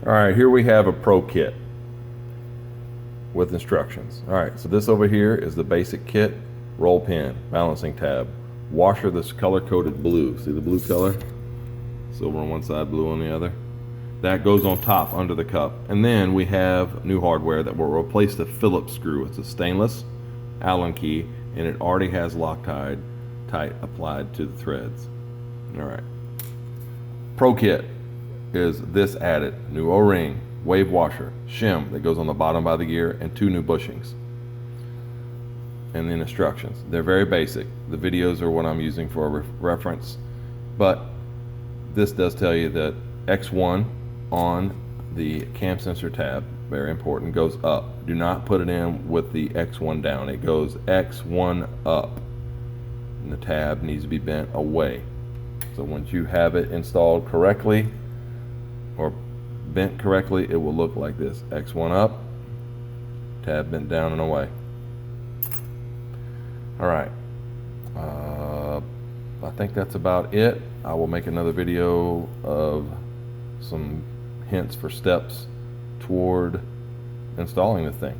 All right, here we have a pro kit with instructions. All right, so this over here is the basic kit: roll pin, balancing tab, washer that's color-coded blue. See the blue color? Silver on one side, blue on the other. That goes on top under the cup. And then we have new hardware that will replace the Phillips screw. It's a stainless Allen key, and it already has Loctite tight applied to the threads. All right. Pro kit is this added: new O-ring, wave washer, shim that goes on the bottom by the gear, and 2 new bushings. And then instructions. They're very basic. The videos are what I'm using for a reference, but this does tell you that X1 on the cam sensor tab, very important, goes up. Do not put it in with the X1 down. It goes X1 up, and the tab needs to be bent away. So once you have it installed correctly or bent correctly, it will look like this: X1 up, tab bent down and away. All right, I think that's about it. I will make another video of some hints for steps toward installing the thing.